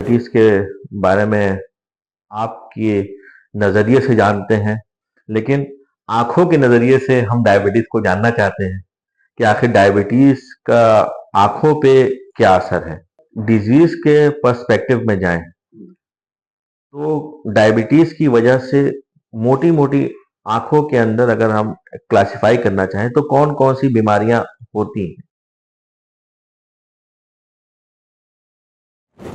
Diabetes के बारे में आपके नज़रिए से जानते हैं, लेकिन आँखों के नज़रिए से हम डायबिटीज को जानना चाहते हैं कि आखिर डायबिटीज का आँखों पे क्या असर है? डिज़ीज़ के पर्सपेक्टिव में जाएँ, तो डायबिटीज की वजह से मोटी-मोटी आँखों के अंदर अगर हम क्लासिफ़ाई करना चाहें, तो कौन-कौन सी बीमारियाँ होती हैं?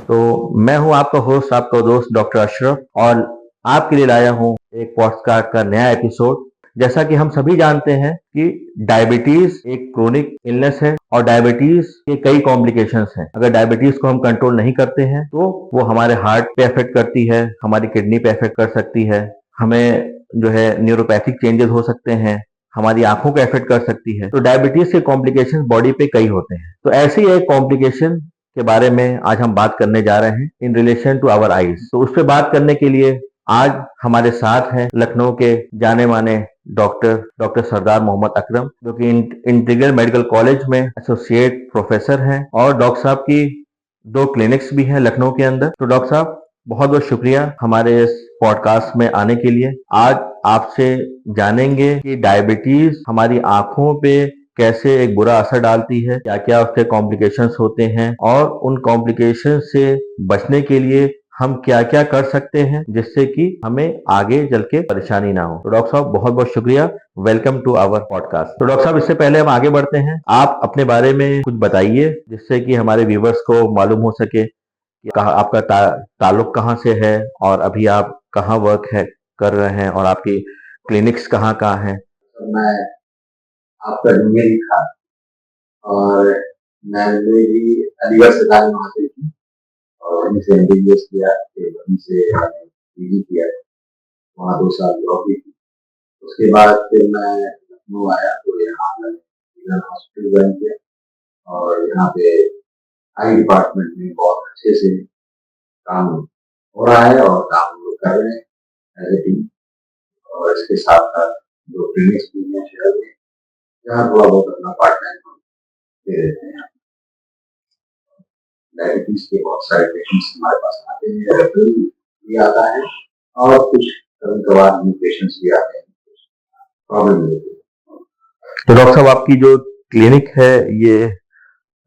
तो मैं हूँ आपका होस्ट, आपका दोस्त डॉक्टर अशरफ और आपके लिए लाया हूँ एक पॉडकास्ट का नया एपिसोड। जैसा कि हम सभी जानते हैं कि डायबिटीज एक क्रोनिक इलनेस है और डायबिटीज के कई कॉम्प्लिकेशंस हैं। अगर डायबिटीज को हम कंट्रोल नहीं करते हैं तो वो हमारे हार्ट पे अफेक्ट करती है, हमारी किडनी पे अफेक्ट कर सकती है, हमें जो है न्यूरोपैथिक चेंजेस हो सकते हैं, हमारी आंखों को अफेक्ट कर सकती है। तो डायबिटीज के कॉम्प्लिकेशंस बॉडी पे कई होते हैं। तो ऐसे ही एक कॉम्प्लिकेशन के बारे में आज हम बात करने जा रहे हैं in relation to our eyes. तो उस पर बात करने के लिए आज हमारे साथ हैं लखनऊ के जाने माने डॉक्टर सरदार मोहम्मद अकरम, जो कि इंटीग्रल मेडिकल कॉलेज में एसोसिएट प्रोफेसर हैं और डॉक्टर साहब की 2 क्लिनिक्स भी हैं लखनऊ के अंदर। तो डॉक्टर साहब, बहुत बहुत शुक्रिया हमारे इस पॉडकास्ट में आने के लिए। आज आपसे जानेंगे कि डायबिटीज हमारी आंखों पे कैसे एक बुरा असर डालती है, क्या क्या उसके कॉम्प्लिकेशंस होते हैं और उन कॉम्प्लिकेशंस से बचने के लिए हम क्या क्या कर सकते हैं जिससे कि हमें आगे चल के परेशानी ना हो। तो डॉक्टर साहब, बहुत बहुत शुक्रिया। Welcome to our podcast. तो डॉक्टर साहब, इससे पहले हम आगे बढ़ते हैं, आप अपने बारे में कुछ बताइए जिससे कि हमारे व्यूवर्स को मालूम हो सके कि आपका ताल्लुक कहाँ से है और अभी आप कहाँ वर्क है कर रहे हैं और आपकी क्लिनिक्स कहाँ कहाँ हैं। मैं आपका जूनियर ही था और मैंने भी अलीगढ़ सरकारी महाविद्यालय की और वहीं से एमबीबीएस किया, फिर वहीं से पीजी किया, वहाँ 2 साल जॉब भी की। उसके बाद फिर मैं लखनऊ आया तो यहाँ मैंने हॉस्पिटल ज्वाइन किया और यहाँ पे आई डिपार्टमेंट में बहुत अच्छे से काम हो रहा है और काम हम लोग कर रहे हैं एज ए टीम। और इसके साथ साथ जो क्लिनिक्स भी हैं शहर में, जहाँ थोड़ा बहुत अपना पार्ट टाइम दे देते हैं। डायबिटीज के बहुत सारे पेशेंट्स हमारे पास आते हैं, रेफरल भी आता है और कुछ कभी कभार न्यू पेशेंट्स भी आते हैं, प्रॉब्लम होती है। तो डॉक्टर साहब, आपकी जो क्लिनिक है ये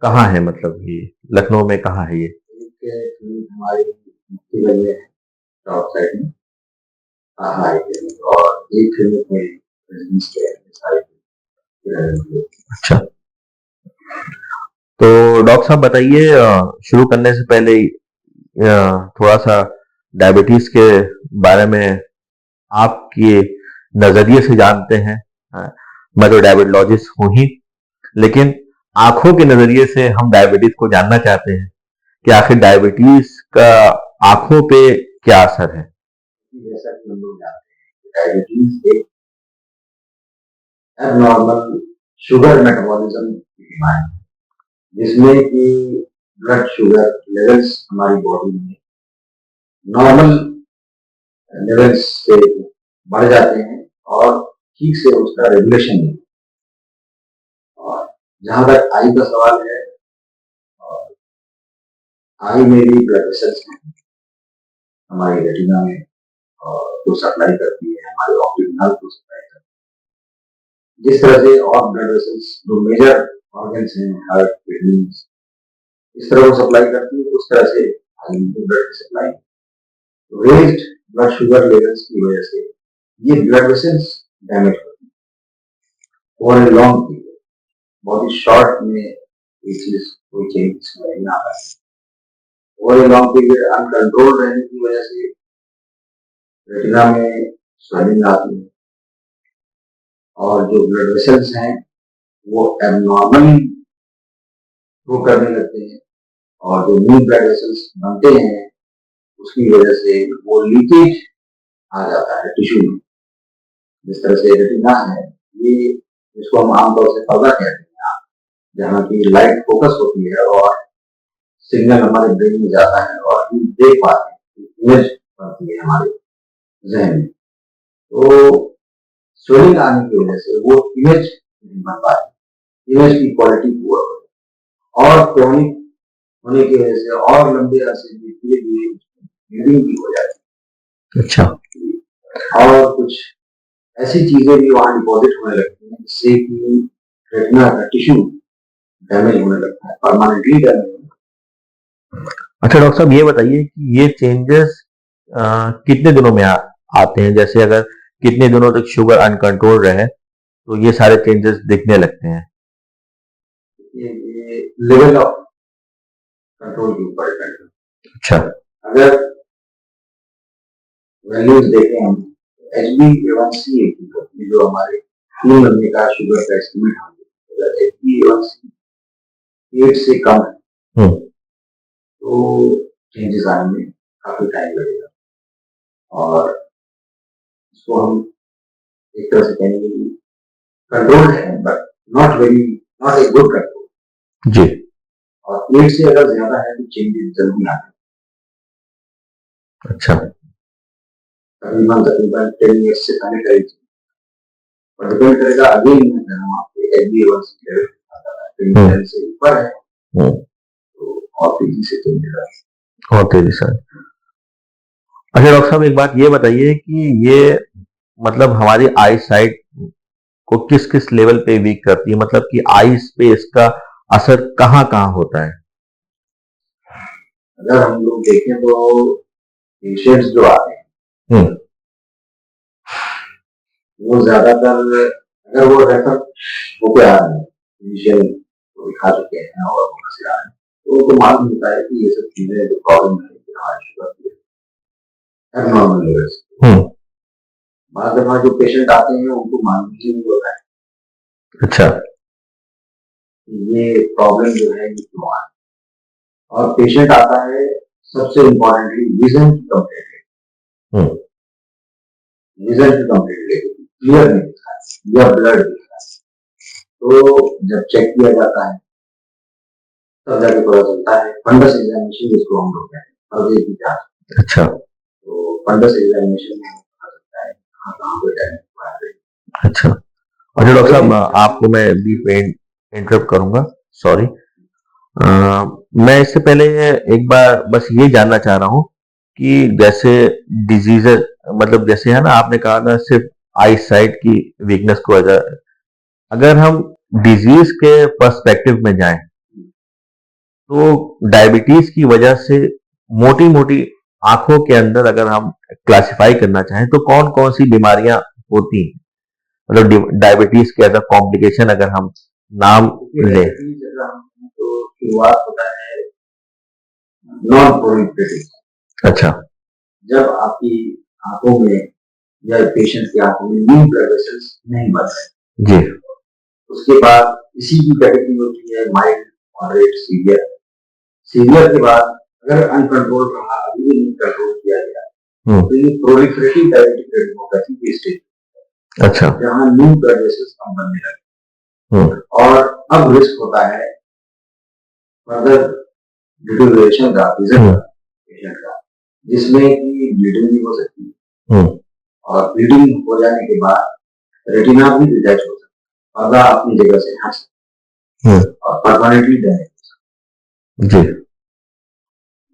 कहाँ है, मतलब ये लखनऊ में कहाँ है ये? एक क्लिनिक हमारी मुक्ति गली में है, टॉप साइड में हाई क्लिनिक, और एक क्लिनिक में रेजिडेंस के सारे अच्छा, तो डॉक्टर साहब बताइए, शुरू करने से पहले थोड़ा सा डायबिटीज के बारे में आपके नजरिए से जानते हैं। मैं तो डायबिटोलॉजिस्ट हूँ ही, लेकिन आंखों के नजरिए से हम डायबिटीज को जानना चाहते हैं कि आखिर डायबिटीज का आंखों पे क्या असर है। जैसा कि हम लोग जानते हैं, डायबिटीज एक एबनॉर्मल शुगर मेटाबॉलिज्म की बीमारी है, जिसमें कि ब्लड शुगर लेवल्स हमारी बॉडी में नॉर्मल लेवल्स से बढ़ जाते हैं और ठीक से उसका रेगुलेशन नहीं। और जहां तक आई का सवाल है, आई में भी ब्लड वेसल्स हैं हमारी रेटिना में, और जो सप्लाई करती है हमारे ऑप्टिक नर्व को सप्लाई करती है। जिस तरह से और ब्लड वेसल्स जो मेजर ऑर्गन्स हैं, हार्ट, किडनी, इस तरह को सप्लाई करती है, उस तरह से आई में ब्लड की supply. Raised blood sugar levels की वजह से ये ब्लड वेसल्स डैमेज होती है और लॉन्ग पीरियड, बहुत ही शॉर्ट में ये चीज कोई चेंज इसमें नहीं आता है। और लॉन्ग पीरियड अनकंट्रोल रहने की वजह से रेटिना में स्वेलिंग आती है और जो ब्लड वेसल्स हैं वो एबनॉर्मल फ्लो करने लगते हैं, और जो न्यू ब्लड वेसल्स बनते हैं उसकी वजह से वो लीकेज आ जाता है टिश्यू में। जिस तरह से रेटिना है, ये जिसको हम आमतौर से पर्दा कहते हैं, जहाँ की लाइट फोकस होती है और सिग्नल हमारे ब्रेन में जाता है और हम देख पाते हैं, इमेज बनती है हमारे जहन में। तो स्वेलिंग आने की वजह से वो इमेज नहीं बन पाती, इमेज की क्वालिटी पुअर होती है। और क्रोनिक होने की वजह से और लंबे अरसे में धीरे धीरे ब्लीडिंग भी हो जाती अच्छा। है और कुछ ऐसी चीजें भी वहां डिपॉजिट होने लगती हैं जिससे कि रेटिना का टिश्यू डैमेज होने लगता है, परमानेंटली डैमेज होने अच्छा डॉक्टर साहब, ये बताइए कि ये चेंजेस कितने दिनों में आते हैं? जैसे अगर कितने दिनों तक शुगर अनकंट्रोल रहे तो ये सारे चेंजेस दिखने लगते हैं? लगता है। ये लेवल ऑफ कंट्रोल के ऊपर डिपेंड करता अच्छा। है। अगर वैल्यूज देखें हम, HbA1c जो हमारे खून बनने का शुगर का एस्टिमेट हम, अगर HbA1c 8 से कम है तो चेंजेस आने में काफी टाइम लगेगा और इसको हम एक तरह से कहेंगे कि कंट्रोल है but not a good control. जी। और 8 से अगर ज्यादा है तो चेंजेस जल्दी आते अच्छा। हैं, तकरीबन तकरीबन 10 ईयर्स से पहले करीब, और डिपेंड करेगा अगेन मैं कह रहा हूँ आपके HbA1c लेवल 10 से ऊपर है तो और तेजी से चेंजेस आते हैं। और तेजी से। अच्छा डॉक्टर साहब, एक बात ये बताइए कि ये मतलब हमारी आई साइट को किस किस लेवल पे वीक करती है? मतलब कि आईज पे इसका असर कहाँ कहाँ होता है? अगर हम लोग देखें तो पेशेंट्स जो आ रहे हैं वो ज्यादातर अगर वो रेफर होके आ रहे हैं, इनिशियल तो दिखा चुके हैं और वहां से आ रहे हैं तो उनको मालूम होता है कि ये सब चीजें जो प्रॉब्लम है कि हमारी शुगर की एबनॉर्मल लेवल्स। बाद दफा जो पेशेंट आते हैं उनको मालूम ही नहीं होता है अच्छा। कि ये प्रॉब्लम जो है ये क्यों आ रही है। और पेशेंट आता है सबसे इम्पोर्टेंटली विजन की कंप्लेंट, विजन की कंप्लेंट लेके क्लियर नहीं दिखा है या ब्लड दिखा है तो जब चेक किया जाता है तब जाके पता चलता है फंडस एग्जामिनेशन जिसको हम लोग कहते हैं हृदय की जांच। अच्छा। तो फंडस एग्जामिनेशन में पता चलता है कहाँ कहाँ पे डैमेज हुआ है। अच्छा। अच्छा डॉक्टर साहब, आपको मैं बीच में इंटरप्ट करूंगा, सॉरी। मैं इससे पहले एक बार बस ये जानना चाह रहा हूँ कि जैसे डिजीज, मतलब जैसे है ना, आपने कहा ना सिर्फ आई साइट की वीकनेस को वजह, अगर हम डिजीज के पर्सपेक्टिव में जाएं तो डायबिटीज की वजह से मोटी मोटी आंखों के अंदर अगर हम क्लासिफाई करना चाहें तो कौन कौन सी बीमारियां होती हैं? मतलब डायबिटीज के अगर कॉम्प्लिकेशन अगर हम नाम लें। तो शुरुआत होता है नॉन प्रोलिफरेटिव। अच्छा। जब आपकी आंखों में या पेशेंट की आंखों में न्यू ब्लड वेसल्स नहीं बन रहे जी। उसके बाद इसी की कैटेगरी होती है माइल्ड, मॉडरेट, सीवियर। सीवियर के बाद अगर अनकंट्रोल रहा, अभी भी नहीं कंट्रोल किया गया तो ये प्रोलिफरेटिव डायबिटिक रेटिनोपैथी की स्टेज। अच्छा। जहां न्यू ब्लड वेसल्स कम बनने लगे और अब रिस्क होता है फर्दर डिटोरिएशन का, विजन का, पेशेंट का, जिसमें कि ब्लीडिंग भी हो सकती है और ब्लीडिंग हो जाने के बाद रेटिना भी डिटैच हो सकता है, पर्दा अपनी जगह से हट सकता है और परमानेंटली डैमेज हो सकता है। जी।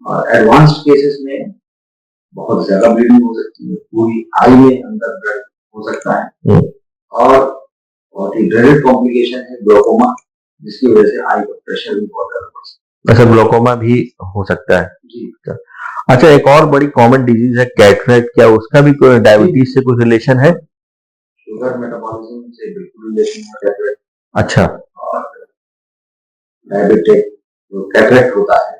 और एडवांस्ड केसेस में बहुत ज्यादा ब्लीडिंग हो सकती है, पूरी आई में अंदर ब्लड हो सकता है और बहुत ही ड्रेडेड कॉम्प्लिकेशन है ग्लोकोमा, जिसकी वजह से आई का प्रेशर भी बहुत ज्यादा बढ़ सकता है। अच्छा, ग्लोकोमा भी हो सकता है जी। अच्छा, एक और बड़ी कॉमन डिजीज है कैटरेक्ट, क्या उसका भी कोई डायबिटीज से कुछ रिलेशन है? शुगर मेटाबॉलिज्म से बिल्कुल रिलेशन है कैटरेक्ट। अच्छा। और डायबिटिक जो कैटरेक्ट होता है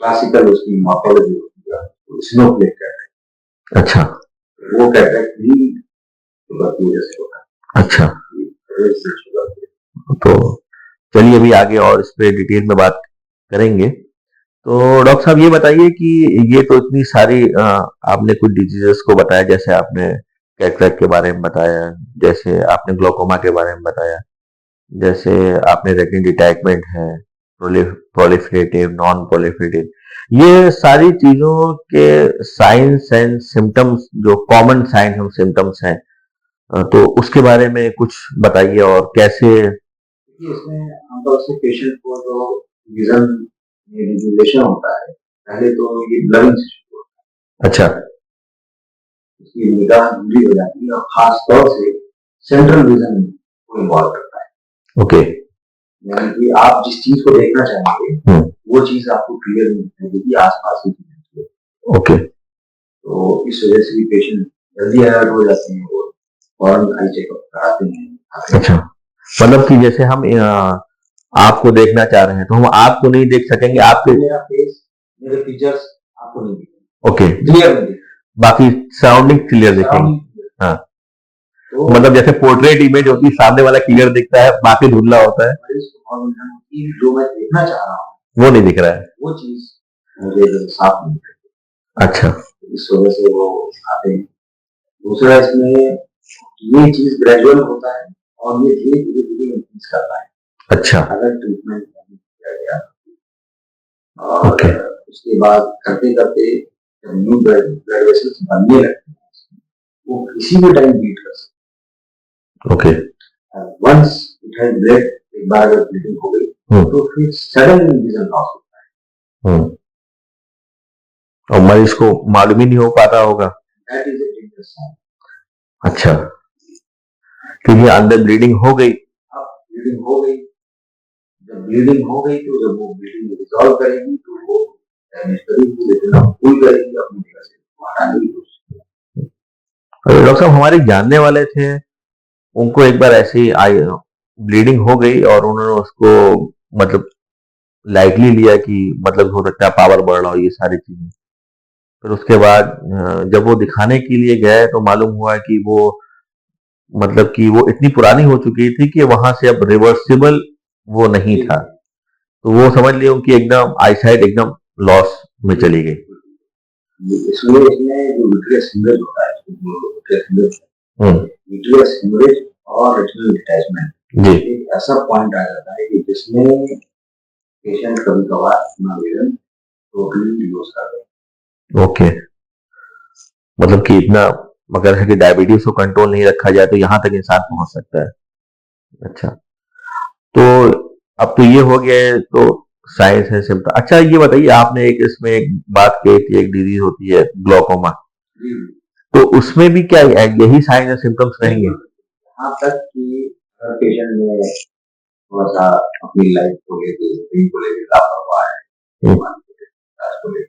क्लासिकल उसकी मॉर्फोलॉजी होती है, स्नोफ्लेक कैटरेक्ट। अच्छा। वो कैटरेक्ट भी शुगर की वजह से होता है। अच्छा। तो चलिए अभी आगे और इस पे डिटेल में बात करेंगे। तो डॉक्टर साहब ये बताइए कि ये तो इतनी सारी आपने कुछ डिजीजेस को बताया, जैसे आपने कैटरेक्ट के बारे में बताया, जैसे आपने ग्लोकोमा के बारे में बताया, जैसे आपने रेटिन डिटैचमेंट है, प्रोलिफरेटिव, नॉन प्रोलिफरेटिव, ये सारी चीजों के साइंस एंड सिम्टम्स, जो कॉमन साइंस एंड सिम्टम्स हैं, तो उसके बारे में कुछ बताइए और कैसे। इसमें आमतौर से पेशेंट को जो विजन डिग्रेडेशन होता है, पहले तो ये ब्लरिंग से शुरू होता अच्छा है, उसकी निगाह धुंधली हो जाती है और खास तौर से सेंट्रल विजन को इन्वॉल्व करता है। ओके यानी कि आप जिस चीज को देखना चाहेंगे वो चीज आपको क्लियर नहीं दिखेगी, आसपास की चीज। ओके तो इस वजह से भी पेशेंट जल्दी अलर्ट हो जाते हैं और फौरन आई चेकअप कराते हैं। अच्छा, मतलब कि जैसे हम आपको देखना चाह रहे हैं तो हम आपको नहीं देख सकेंगे, आपके मेरा फेस, मेरे फीचर्स आपको नहीं दिखेंगे, ओके क्लियर नहीं दिखेंगे, बाकी सराउंडिंग क्लियर दिखेंगे। हाँ तो मतलब जैसे पोर्ट्रेट इमेज होती है, सामने वाला क्लियर दिखता है, बाकी धुंधला होता है, मरीज को बहुत ध्यान होती है, जो मैं देखना चाह रहा हूँ वो नहीं दिख रहा है। वो चीज मुझे साफ नहीं दिखती, अच्छा इस वजह से वो आते हैं। दूसरा इसमें ये चीज ग्रेजुअल होता है और ये धीरे धीरे धीरे इंक्रीज करता है अच्छा अगर ट्रीटमेंट नहीं किया गया। और ओके उसके बाद करते करते जब न्यू ब्लड वेसल्स बनने लगते हैं वो किसी भी टाइम बीट कर सकते ओके हैं। वंस इट हैज ब्लड, एक बार अगर ब्लीडिंग हो गई तो फिर सडन विजन लॉस होता है। और मरीज को मालूम ही नहीं हो पाता होगा। That is a dangerous sign. अच्छा क्योंकि अंदर ब्लीडिंग हो गई, अब ब्लीडिंग हो गई, जब ब्लीडिंग हो गई तो जब वो ब्लीडिंग रिजॉल्व करेगी तो वो डैमेज करेगी, लेकिन अब फुल करेगी अपनी जगह से हटाने की कोशिश करेगी। और डॉक्टर साहब हमारे जानने वाले थे, उनको एक बार ऐसी आई ब्लीडिंग हो गई और उन्होंने उसको मतलब लाइटली लिया कि मतलब हो सकता है पावर बढ़ रहा हो, ये सारी चीजें। फिर उसके बाद जब वो दिखाने के लिए गए तो मालूम हुआ कि वो मतलब कि वो इतनी पुरानी हो चुकी थी कि वहां से अब रिवर्सिबल वो नहीं था, तो वो समझ लिया कि एकदम आईसाइट एकदम लॉस में चली गई। इसलिए इसमें जो विट्रियस हेमरेज होता है, विट्रियस हेमरेज और रेटिनल डिटैचमेंट, जी एक ऐसा पॉइंट आ जाता है कि जिसमें पेशेंट कभी कभार अपना विजन टोटली लूज कर देता है। ओके मतलब कि इतना अगर है कि डायबिटीज को कंट्रोल नहीं रखा जाए तो यहाँ तक इंसान पहुंच सकता है। अच्छा तो अब तो ये हो गया है, तो साइंस है सिम्टम। अच्छा ये बताइए, आपने एक इसमें एक बात कही थी, एक डिजीज होती है ग्लोकोमा, तो उसमें भी क्या यही साइंस और सिम्टम्स रहेंगे? यहाँ तक कि अगर पेशेंट में थोड़ा सा अपनी लाइफ को लेके, ड्रीम को लेके लापरवाह है, को लेके,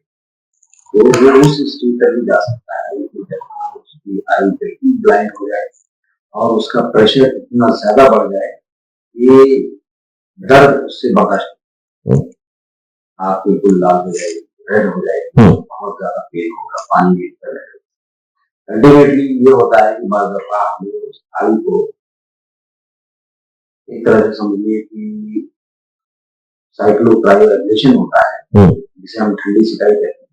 तो वो उस स्टेज तक भी जा सकता है कि जहाँ उसकी आई बिल्कुल ब्लाइंड हो जाए और उसका प्रेशर इतना ज्यादा बढ़ जाए कि दर्द उससे बर्दाश्त, आप बिल्कुल लाल हो जाएगी, रेड हो जाएगी, बहुत ज्यादा पेन होगा, पानी भी अल्टीमेटली ये होता है कि बाज़-ओ-क़ात आप उस आई को एक तरह से समझिए कि साइक्लोक्रायोएब्लेशन होता है, जिसे हम ठंडी सिकाई कहते हैं।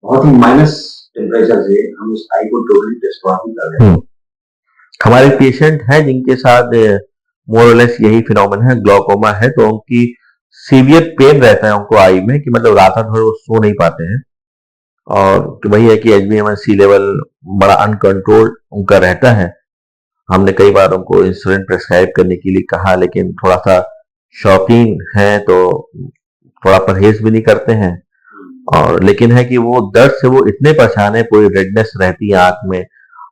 बहुत ही माइनस टेम्परेचर से हम उस आई को टोटली डिस्ट्रॉय कर देते हैं। हमारे पेशेंट हैं जिनके साथ मोर और लेस यही फिनोमेना है, ग्लोकोमा है, तो उनकी सीवियर पेन रहता है उनको आई में कि मतलब रात भर वो सो नहीं पाते हैं, और वही है कि HbA1c लेवल बड़ा अनकंट्रोल्ड उनका रहता है। हमने कई बार उनको इंसुलिन प्रेस्क्राइब करने के लिए कहा, लेकिन थोड़ा सा शौकीन है तो थोड़ा परहेज भी नहीं करते हैं, और लेकिन है कि वो दर्द से वो इतने परेशान है, पूरी रेडनेस रहती है आंख में,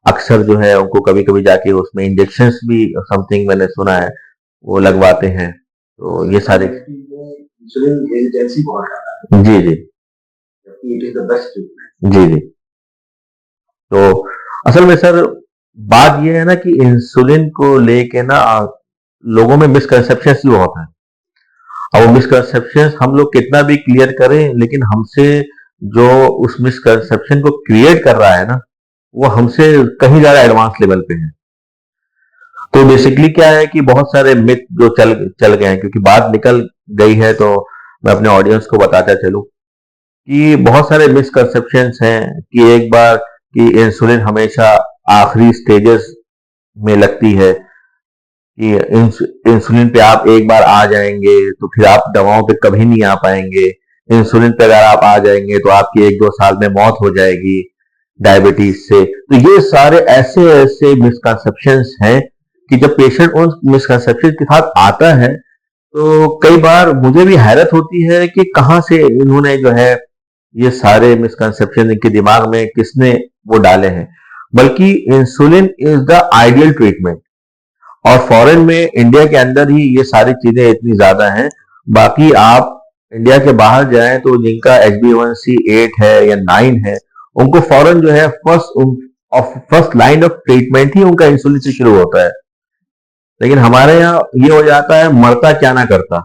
अक्सर जो है उनको कभी कभी जाके उसमें इंजेक्शंस भी समथिंग मैंने सुना है वो लगवाते हैं। तो ये सारे इंसुलिन रेजिस्टेंसी बहुत ज्यादा है, जी जी जबकि it is the best treatment. जी जी। तो असल में सर बात ये है ना कि इंसुलिन को लेके ना लोगों में मिसकंसेप्शन भी बहुत है, और वो मिसकंसेप्शन हम लोग कितना भी क्लियर करें, लेकिन हमसे जो उस मिसकंसेप्शन को क्रिएट कर रहा है ना, वो हमसे कहीं ज्यादा एडवांस लेवल पे है। तो बेसिकली क्या है कि बहुत सारे मिथ जो चल गए हैं, क्योंकि बात निकल गई है तो मैं अपने ऑडियंस को बताता चलूं कि बहुत सारे मिसकंसेप्शंस हैं कि एक बार कि इंसुलिन हमेशा आखिरी स्टेजेस में लगती है, कि इंसुलिन पे आप एक बार आ जाएंगे तो फिर आप दवाओं पे कभी नहीं आ पाएंगे, इंसुलिन पे अगर आप आ जाएंगे तो आपकी 1-2 साल में मौत हो जाएगी डायबिटीज से। तो ये सारे ऐसे ऐसे मिसकंसेप्शंस हैं कि जब पेशेंट उन मिसकंसेप्शन के साथ आता है तो कई बार मुझे भी हैरत होती है कि कहाँ से इन्होंने जो है ये सारे मिसकंसेप्शन इनके दिमाग में किसने वो डाले हैं। बल्कि insulin is the ideal treatment, और फॉरेन में इंडिया के अंदर ही ये सारी चीजें इतनी ज्यादा हैं। बाकी आप इंडिया के बाहर जाएं तो जिनका HbA1c 8 है या 9 है, उनको फॉरेन जो है फर्स्ट लाइन ऑफ ट्रीटमेंट ही उनका इंसुलिन से शुरू होता है। लेकिन हमारे यहाँ ये हो जाता है मरता क्या ना करता,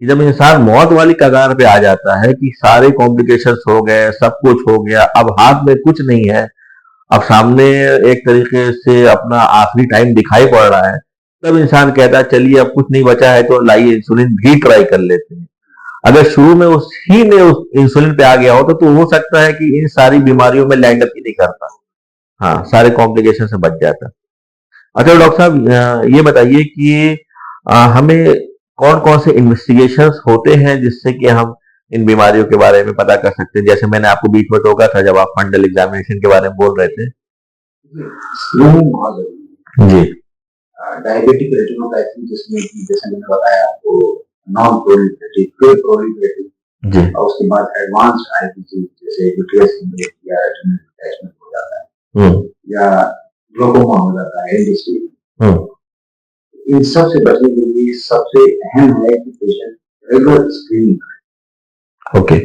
कि जब इंसान मौत वाली कगार पे आ जाता है कि सारे कॉम्प्लिकेशंस हो गए, सब कुछ हो गया, अब हाथ में कुछ नहीं है, अब सामने एक तरीके से अपना आखिरी टाइम दिखाई पड़ रहा है, तब इंसान कहता है चलिए अब कुछ नहीं बचा है तो लाइए इंसुलिन भी ट्राई कर लेते हैं। अगर शुरू में उसी ने उस इंसुलिन पे आ गया होता तो हो सकता है कि इन सारी बीमारियों में लैंड अप ही नहीं करता, हाँ सारे कॉम्प्लिकेशन से बच जाता। अच्छा डॉक्टर साहब, ये बताइए कि हमें कौन कौन से इन्वेस्टिगेशंस होते हैं जिससे कि हम इन बीमारियों के बारे में पता कर सकते हैं। जैसे मैंने आपको बीच में टोका था जब आप फंडल एग्जामिनेशन के बारे में बोल रहे थे। स्क्रीनिंग बहुत जरूरी है। जी डायबिटिक रेटिनोपैथी जिसमें कि जैसे मैंने बताया आपको नॉन प्रोलिफेरेटिव, फिर प्रोलिफेरेटिव जी और उसके बाद एडवांस्ड आई डिजीज जैसे यूट्रस इन्फेक्शन या रेटिनल डिटैचमेंट हो जाता है या ग्लोकोमा हो जाता है, एंड स्टेज। इन सब से बचने के लिए सबसे अहम है कि पेशेंट रेगुलर स्क्रीनिंग करे। ओके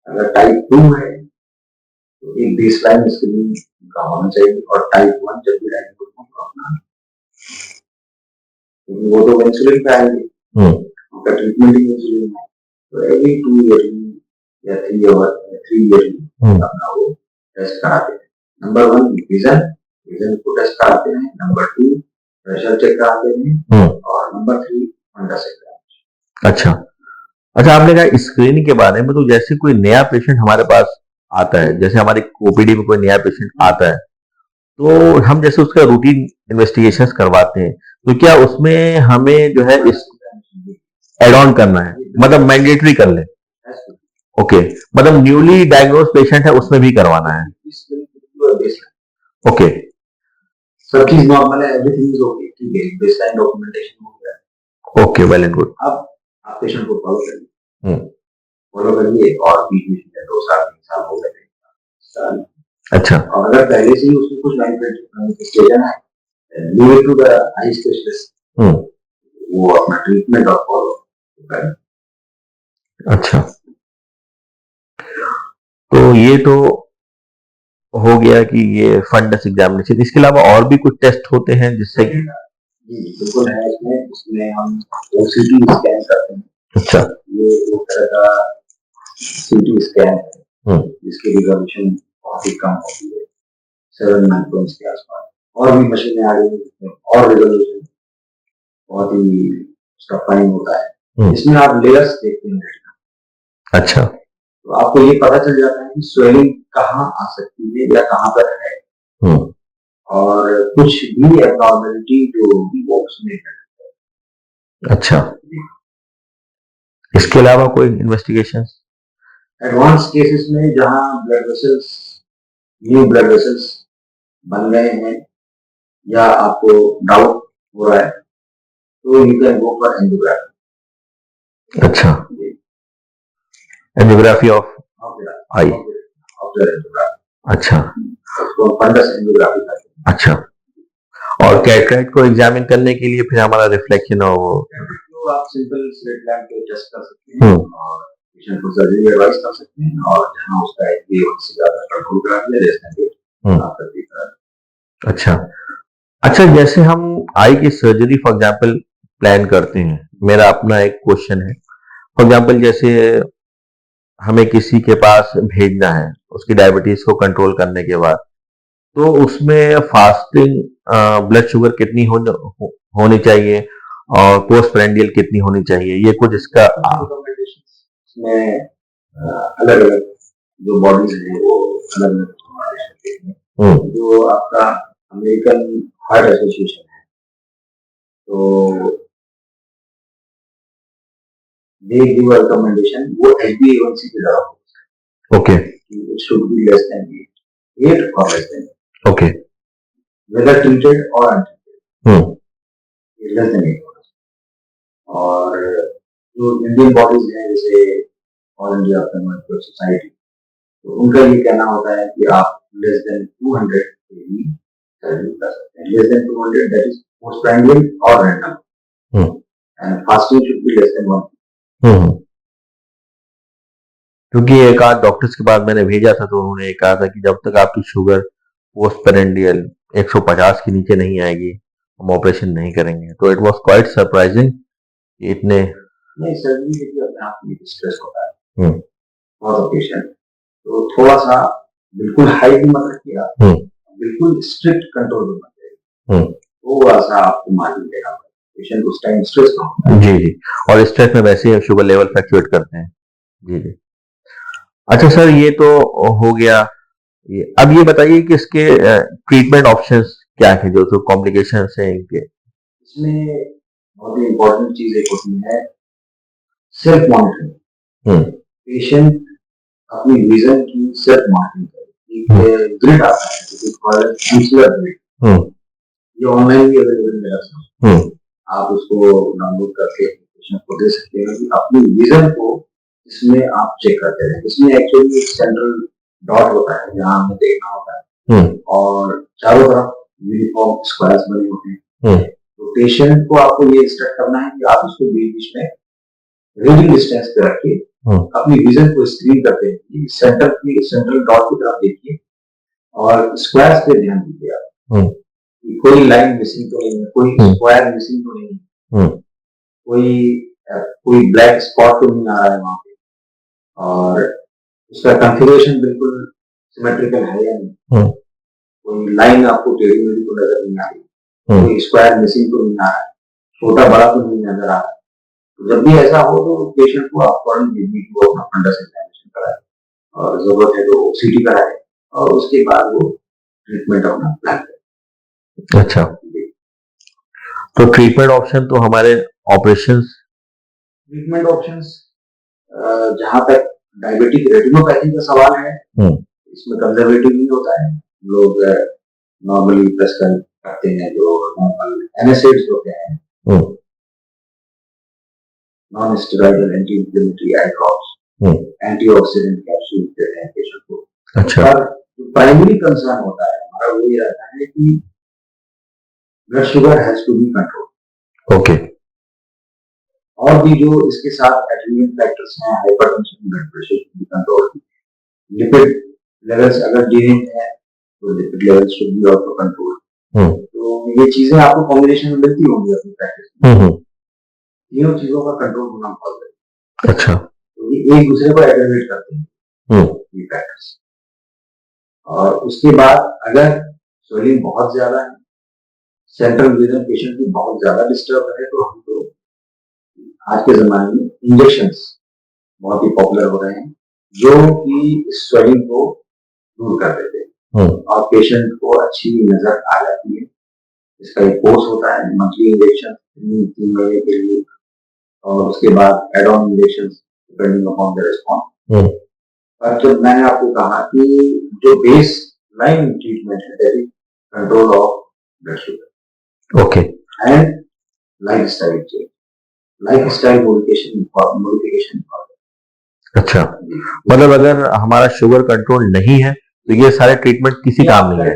अगर टाइप 2 है तो एक बेसलाइन स्क्रीनिंग का होना चाहिए, और टाइप 1 जब भी डायग्नोज हो तो अपना, क्योंकि वो तो इंसुलिन पे आएंगे, उनका ट्रीटमेंट ही इंसुलिन है, तो एवरी 2 ईयर या 3 ईयर अपना वो टेस्ट कराते हैं। नंबर 1 विजन को टेस्ट कराते हैं, नंबर 2 प्रेशर चेक कराते हैं, और नंबर 3 फंडस एग्जामिनेशन। अच्छा अच्छा, आपने कहा स्क्रीनिंग के बारे में, तो जैसे कोई नया पेशेंट हमारे पास आता है, जैसे हमारी ओपीडी में कोई नया पेशेंट आता है, तो हम जैसे उसका रूटीन इन्वेस्टिगेशंस करवाते हैं, तो क्या उसमें हमें जो है इस एड ऑन करना है, मतलब मैंडेटरी कर ले? ओके, मतलब न्यूली डायग्नोज पेशेंट है उसमें भी करवाना है? ओके सब चीज नॉर्मल है, एवरीथिंग इज ओके, ठीक है, बेसलाइन डॉक्यूमेंटेशन हो गया। Okay, well and good. अब आप पेशेंट को फॉलो करिए और बीच बीच में 2 साल 3 साल हो गए। अच्छा, और अगर पहले से ही उसमें कुछ मैनिफेस्टेशन है, leave it to the eye specialist, वो अपना ट्रीटमेंट और फॉलो करें। अच्छा, तो ये तो हो गया कि ये फंडस एग्जामिनेशन, इसके अलावा और भी कुछ टेस्ट होते हैं जिससे कि? जी बिल्कुल है, इसमें हम ओसीटी स्कैन करते हैं। अच्छा, ये एक तरह का सीटी स्कैन है जिसकी रिजोल्यूशन बहुत ही कम होती है, 7 माइक्रोन्स के आसपास। और भी मशीनें आ गई हैं और रिजोल्यूशन बहुत ही उसका फाइन होता है। इसमें आप लेयर्स देखते हैं। अच्छा, तो आपको ये पता चल जाता है कि स्वेलिंग कहाँ आ सकती है या कहाँ पर है, और कुछ भी एबनॉर्मेलिटी जो होगी वो उसमें है। अच्छा, इसके अलावा कोई इन्वेस्टिगेशन? एडवांस केसेस में जहां blood vessels, new blood vessels बन गए हैं या आपको डाउट हो रहा है, तो you can go for angiography. अच्छा, एंजियोग्राफी ऑफ आई। अच्छा, उसको फंडस एंजियोग्राफी कहते हैं। अच्छा, और कैटरेक्ट को एग्जामिन करने के लिए फिर हमारा रिफ्लेक्शन हो, तो आप सिंपल स्लिट लैम्प पे टेस्ट कर सकते हैं और पेशेंट को सर्जरी एडवाइस कर सकते हैं, और जहां उसका HbA1c से ज्यादा कंट्रोल करा दिया जैसे आप करते हैं। अच्छा अच्छा, जैसे हम आई की सर्जरी फॉर एग्जांपल प्लान करते हैं, मेरा अपना एक क्वेश्चन है। फॉर एग्जांपल जैसे हमें किसी के पास भेजना है उसकी डायबिटीज को कंट्रोल करने के बाद, तो उसमें फास्टिंग ब्लड शुगर कितनी होनी चाहिए और पोस्ट प्रेंडियल कितनी होनी चाहिए, ये कुछ इसका? इसमें अलग अलग जो बॉडीज है वो अलग अलग रिकमेंडेशन देती हैं। जो आपका अमेरिकन हार्ट एसोसिएशन है, तो दे गिव अ रिकमेंडेशन, वो HbA1c के ज्यादा okay, it should be less than 8 or less than 8. Okay, whether treated or untreated, less than 8 hours. और जो इंडियन बॉडीज हैं जैसे ऑल इंडिया ऑप्थेल्मोलॉजिकल सोसाइटी, तो उनका ये कहना होता है कि आप लेस देन 200 ही सर्जरी कर सकते हैं। लेस देन 200 दैट इज पोस्टप्राइमरी और rental, and fasting should be less than 1। क्योंकि एक आध डॉक्टर्स के पास मैंने भेजा था तो उन्होंने कहा था कि जब तक आपकी शुगर पोस्ट पेरेंडियल 150 के नीचे नहीं आएगी हम ऑपरेशन नहीं करेंगे। तो इट वाज क्वाइट सरप्राइजिंग कि इतने नहीं, सर्जरी यदि अपने आप में स्ट्रेस होता है फॉर द पेशेंट, तो थोड़ा सा बिल्कुल हाई भी मत रखिए आप, बिल्कुल स्ट्रिक्ट कंट्रोल में मत रहिए, थोड़ा सा आपको मार्जिन देना पड़ेगा। पेशेंट उस टाइम स्ट्रेस में होता है। जी जी, और स्ट्रेस में वैसे ही शुगर लेवल फ्लक्चुएट करते हैं। जी जी। अच्छा सर, ये तो हो गया। अब ये बताइए कि इसके ट्रीटमेंट ऑप्शंस क्या है, जो कॉम्प्लिकेशंस हैं इनके। इसमें बहुत ही इम्पोर्टेंट चीज एक होती है सेल्फ मॉनिटरिंग। पेशेंट अपनी विजन की सेल्फ मॉनिटरिंग करे। एक ग्रिड आता है जिसे ग्रिड, ये ऑनलाइन भी अवेलेबल है, आप उसको डाउनलोड करके पेशेंट को दे सकते हैं कि अपनी विजन को इसमें आप चेक करते हैं। इसमें एक्चुअली एक सेंट्रल डॉट होता है जहाँ हमें देखना होता है, और चारों तरफ यूनिफॉर्म स्क्वायर्स बने होते हैं। तो पेशेंट को आपको ये इंस्ट्रक्ट करना है कि आप इसको बीच बीच में रीडिंग डिस्टेंस पे रखिए, अपनी विजन को स्क्रीन करते हैं, सेंट्रल डॉट की तरफ देखिए और स्क्वायर्स पे ध्यान दीजिए आप, कोई लाइन मिसिंग तो नहीं है, कोई स्क्वायर मिसिंग तो नहीं है, कोई ब्लैक स्पॉट तो नहीं आ रहा है वहां पे, और उसका कॉन्फ़िगरेशन बिल्कुल सिमेट्रिकल है या नहीं, कोई लाइन आपको टेढ़ी मेढ़ी तो नजर नहीं आ रही, कोई स्क्वायर मिसिंग तो नहीं आ रहा है, छोटा बड़ा तो नहीं नजर आ रहा है। तो जब भी ऐसा हो तो पेशेंट को आप फौरन अपना फंडस एग्जामिनेशन कराए, और जरूरत है तो ओसीटी कराए, और उसके बाद वो ट्रीटमेंट अपना प्लान करें। अच्छा, तो ट्रीटमेंट ऑप्शन तो हमारे ऑपरेशंस, ट्रीटमेंट ऑप्शंस जहां तक डायबिटिक रेटिनोपैथी का सवाल है, इसमें कंजर्वेटिव नहीं होता है। लोग नॉर्मली प्रेस्क्राइब करते हैं जो नॉर्मल एनएसएड्स होते हैं, non steroidal anti inflammatory eye drops, antioxidant capsule देते हैं पेशेंट को। अच्छा, पर प्राइमरी कंसर्न होता है हमारा वो ये रहता है कि blood sugar has to be control. Okay. और भी जो इसके साथ एटेन्यूएंट फैक्टर्स हैं, hypertension, blood pressure should be control, lipid levels अगर डिरेंज है तो lipid levels should be also control. तो ये चीजें आपको कॉम्बिनेशन में मिलती होंगी अपनी प्रैक्टिस में, तीनों चीजों का कंट्रोल होना बहुत जरूरी है। अच्छा, तो ये एक दूसरे को एग्रीवेट करते हैं ये फैक्टर्स। और उसके बाद अगर स्वेलिंग बहुत ज्यादा है, सेंट्रल विजन पेशेंट की बहुत ज्यादा डिस्टर्ब है, तो हम तो आज के जमाने में इंजेक्शंस बहुत ही पॉपुलर हो रहे हैं जो कि स्वेलिंग को दूर कर देते हैं और पेशेंट को अच्छी नजर आ जाती है। इसका एक कोर्स होता है, मंथली इंजेक्शन 3 महीने के लिए, और उसके बाद add on injection depending upon the response. पर जब मैंने आपको कहा कि जो बेस लाइन ट्रीटमेंट है that is control of blood sugar, okay, and lifestyle change, lifestyle modification. अच्छा, मतलब अगर हमारा शुगर कंट्रोल नहीं है तो ये सारे ट्रीटमेंट किसी काम नहीं है।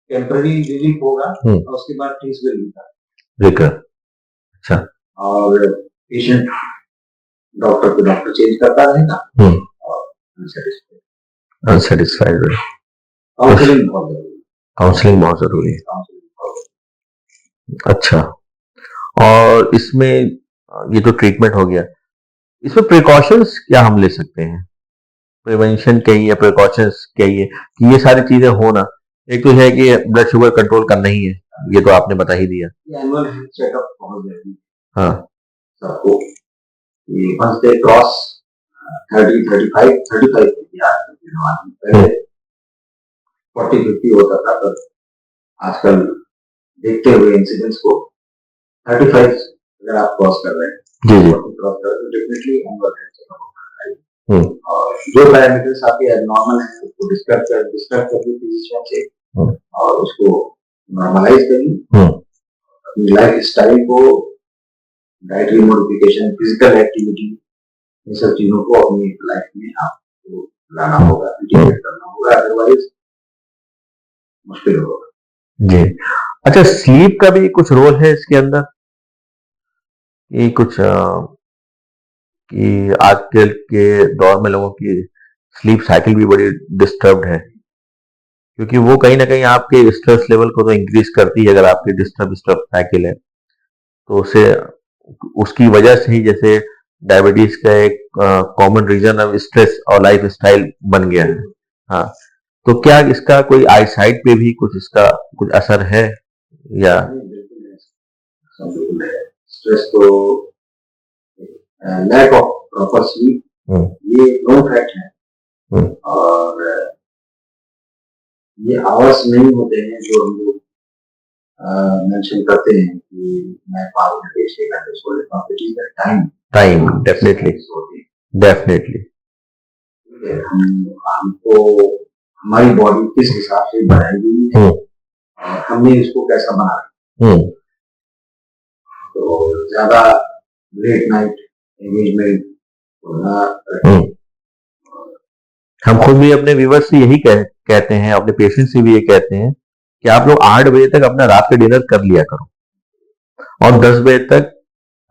टेम्पररी रिलीफ होगा और उसके बाद ट्रीज विल रिकर। अच्छा, और पेशेंट डॉक्टर को डॉक्टर चेंज करता रहेगा और अनसेटिस्फाइड रहे। काउंसलिंग बहुत जरूरी है। काउंसलिंग बहुत जरूरी है। अच्छा, और इसमें ये तो ट्रीटमेंट हो गया, इसमें प्रिकॉशंस क्या हम ले सकते हैं? प्रिवेंशन कहिए, प्रिकॉशंस कहिए कि ये सारी चीजें हो ना। एक तो है कि ब्लड शुगर कंट्रोल करना ही है, ये तो आपने बता ही दिया। एनुअल हेल्थ चेकअप बहुत जरूरी है। हाँ, सबको वंस दे क्रॉस 35 पहले 40-50 होता था, पर आजकल देखते हुए इंसिडेंट्स को 35 अगर आप क्रॉस कर रहे हैं, जी क्रॉस कर रहे हैं, तो डेफिनेटली एनुअल हेल्थ चेकअप होना चाहिए। और जो पैरामीटर्स आपके एबनॉर्मल हैं उसको डिस्कस करके फिजिशियन से और उसको नॉर्मलाइज करिए, अपनी लाइफ स्टाइल को डाइटरी मॉडिफिकेशन, फिजिकल एक्टिविटी, इन सब चीजों को अपनी लाइफ में आपको लाना होगा, इंटीग्रेट करना होगा, अदरवाइज मुश्किल होगा। जी। अच्छा, स्लीप का भी कुछ रोल है इसके अंदर? ये कुछ कि आजकल के दौर में लोगों की स्लीप साइकिल भी बड़ी डिस्टर्ब्ड है, क्योंकि वो कहीं ना कहीं आपके स्ट्रेस लेवल को तो इंक्रीज करती है। अगर आपकी डिस्टर्ब डिस्टर्ब साइकिल है तो उसे उसकी वजह से ही जैसे डायबिटीज का एक कॉमन रीजन अब स्ट्रेस और लाइफ स्टाइल बन गया है। हाँ, तो क्या इसका कोई आई साइड पे भी कुछ इसका कुछ असर है या? बिल्कुल है, सब बिल्कुल है। स्ट्रेस तो लैक ऑफ प्रॉपर स्लीप ये नो फैक्ट है, और ये आवर्स नहीं होते हैं जो हम लोग मेंशन करते हैं कि मैं 5 घंटे 6 घंटे सो लेता हूँ। It is the time, time, definitely, definitely. हमको हमारी बॉडी किस हिसाब से बनाई गई है और हमने इसको कैसा बनाया। तो ज्यादा लेट नाइट एंगेजमेंट होना, हम खुद भी अपने व्यूवर्स से यही कहते हैं, अपने पेशेंट से भी ये कहते हैं कि आप लोग 8 बजे तक अपना रात का डिनर कर लिया करो, और 10 बजे तक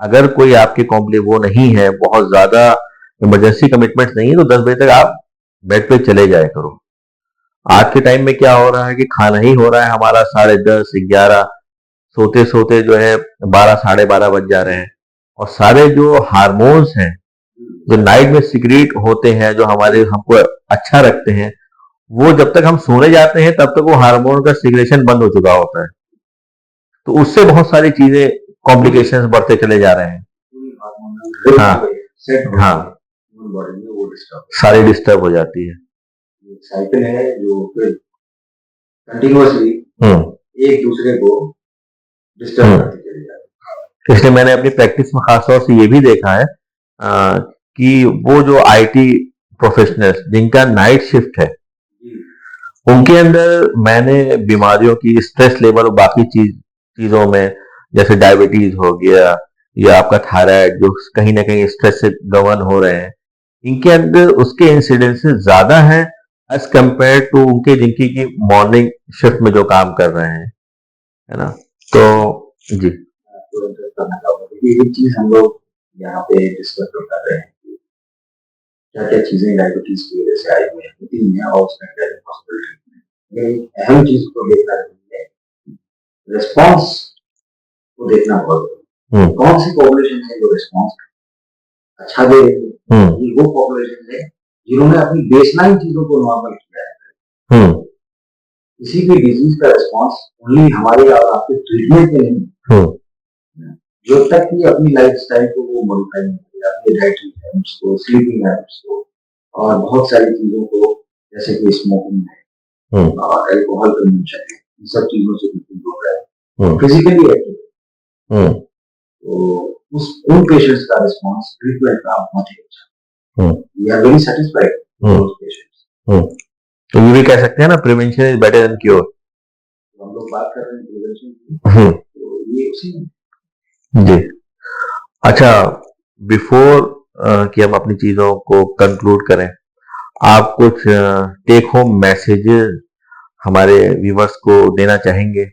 अगर कोई आपके कॉम्प्ले वो नहीं है, बहुत ज्यादा इमरजेंसी कमिटमेंट नहीं है, तो 10 बजे तक आप बेड पे चले जाया करो। आज के टाइम में क्या हो रहा है कि खाना ही हो रहा है हमारा 10:30 11, सोते सोते जो है 12 12:30 बज जा रहे हैं, और सारे जो हार्मोन्स हैं जो नाइट में सिक्रीट होते हैं, जो हमारे हमको अच्छा रखते हैं, वो जब तक हम सोने जाते हैं तब तक वो हार्मोन का सिग्रेशन बंद हो चुका होता है। तो उससे बहुत सारी चीजें कॉम्प्लिकेशंस बढ़ते चले जा रहे हैं। हाँ, हाँ, बॉडी में वो डिस्टर्ब सारी डिस्टर्ब हो जाती है। साइकिल है जो फिर कंटिन्यूअसली एक दूसरे को डिस्टर्ब करते चले जाते हैं। इसलिए मैंने अपनी प्रैक्टिस में खासतौर से ये भी देखा है कि वो जो आईटी प्रोफेशनल्स जिनका नाइट शिफ्ट है, उनके अंदर मैंने बीमारियों की स्ट्रेस लेवल और बाकी चीजों में, जैसे डायबिटीज हो गया या आपका थायराइड, जो कहीं ना कहीं स्ट्रेस से गवर्न हो रहे हैं, इनके अंदर उसके इंसिडेंसेस ज्यादा हैं एज कंपेयर टू उनके जिनकी की मॉर्निंग शिफ्ट में जो काम कर रहे हैं, है ना? तो जी, आपको इंटरेस्ट करना चाहूंगा क्योंकि एक चीज हम लोग यहाँ पे डिस्कस कर रहे हैं कि क्या क्या चीजें डायबिटीज की वजह से आई हुई होती हैं और उसका क्या पॉसिबल ट्रीटमेंट है। एक अहम चीज को देखना है, रिस्पॉन्स को देखना बहुत जरूरी। कौन सी पॉपुलेशन है जो रिस्पॉन्स अच्छा दे रही है, ये वो पॉपुलेशन है जिन्होंने अपनी बेसलाइन चीजों को नॉर्मल किया है। किसी भी डिजीज का रिस्पॉन्स ओनली हमारे और आपके ट्रीटमेंट में नहीं, जो तक कि अपनी लाइफ स्टाइल को वो मॉडिफाई नहीं करेगा, अपनी डाइटरी हैबिट्स को, स्लीपिंग हैबिट्स को, और बहुत सारी चीजों को, जैसे कि स्मोकिंग है और एल्कोहल कंजम्पशन है, इन सब चीजों से बिल्कुल दूर रहे, फिजिकली एक्टिव है, तो उन पेशेंट्स का रिस्पॉन्स ट्रीटमेंट का बहुत ही अच्छा, we are very satisfied with patients. तो ये भी कह सकते हैं ना, prevention is better than cure. हम लोग बात कर रहे हैं प्रिवेंशन की, तो ये उसी जी। अच्छा, बिफोर कि हम अपनी चीजों को कंक्लूड करें, आप कुछ टेक होम मैसेजेस हमारे व्यूवर्स को देना चाहेंगे?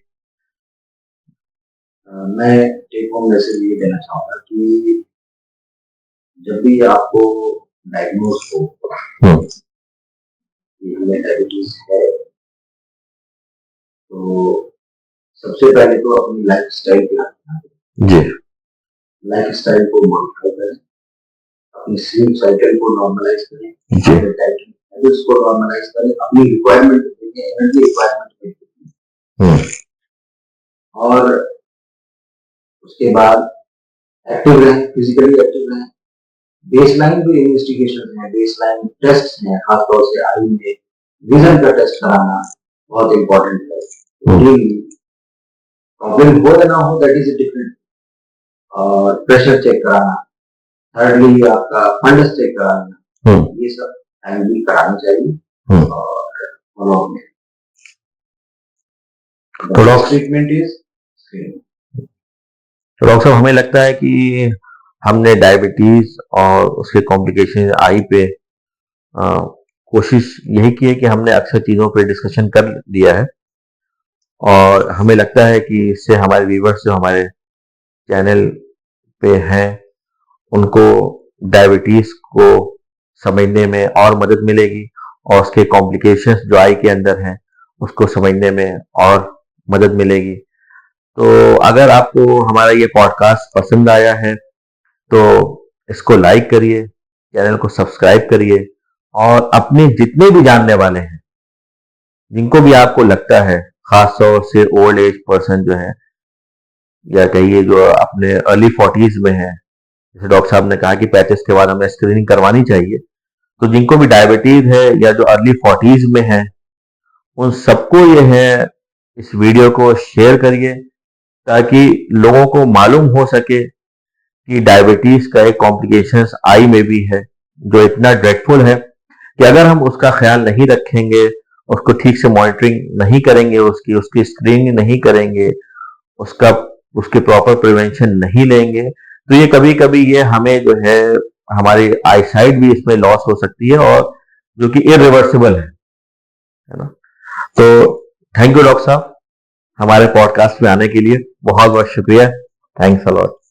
मैं टेक होम मैसेज ये देना चाहूंगा कि जब भी आपको डायग्नोज हो कि हमें डायबिटीज है, तो सबसे पहले तो अपनी लाइफ स्टाइल पे ध्यान दें। जी, लाइफ स्टाइल को मॉडिफाई करें, अपनी स्लीप साइकिल को नॉर्मलाइज करें, हैबिट्स को नॉर्मलाइज करें, अपनी रिक्वायरमेंट देखें, एनर्जी रिक्वायरमेंट देखें, और उसके बाद एक्टिव रहें, फिजिकली एक्टिव रहें। बेसलाइन जो इन्वेस्टिगेशन है, बेसलाइन टेस्ट हैं, खासतौर से आई में विजन का टेस्ट कराना बहुत इंपॉर्टेंट है। प्रॉब्लम हो या ना हो, दैट इज डिफरेंट। और प्रेशर चेक कराना, थर्डली आपका फंडस चेक कराना, ये सब टाइमली कराना चाहिए। और फॉलो में ट्रीटमेंट इज स्क्रीनिंग। तो डॉक्टर साहब, हमें लगता है कि हमने डायबिटीज और उसके कॉम्प्लिकेशन आई पे कोशिश यही की है कि हमने अक्सर चीज़ों पे डिस्कशन कर लिया है, और हमें लगता है कि इससे हमारे व्यूवर्स जो हमारे चैनल पे हैं उनको डायबिटीज को समझने में और मदद मिलेगी, और उसके कॉम्प्लिकेशंस जो आई के अंदर हैं उसको समझने में और मदद मिलेगी। तो अगर आपको हमारा ये पॉडकास्ट पसंद आया है तो इसको लाइक करिए, चैनल को सब्सक्राइब करिए, और अपने जितने भी जानने वाले हैं, जिनको भी आपको लगता है, खास तौर से ओल्ड एज पर्सन जो है, या कहिए जो अपने अर्ली 40s में है, जैसे डॉक्टर साहब ने कहा कि 35 के बाद हमें स्क्रीनिंग करवानी चाहिए, तो जिनको भी डायबिटीज है या जो अर्ली 40s में है, उन सबको ये है इस वीडियो को शेयर करिए, ताकि लोगों को मालूम हो सके कि डायबिटीज का एक कॉम्प्लिकेशंस आई में भी है, जो इतना ड्रेडफुल है कि अगर हम उसका ख्याल नहीं रखेंगे, उसको ठीक से मॉनिटरिंग नहीं करेंगे, उसकी उसकी स्क्रीनिंग नहीं करेंगे, उसका उसके प्रॉपर प्रिवेंशन नहीं लेंगे, तो ये कभी कभी ये हमें जो है हमारी आईसाइट भी इसमें लॉस हो सकती है, और जो कि इरिवर्सिबल है ना। तो थैंक यू डॉक्टर साहब, हमारे पॉडकास्ट में आने के लिए बहुत बहुत शुक्रिया। Thanks a lot.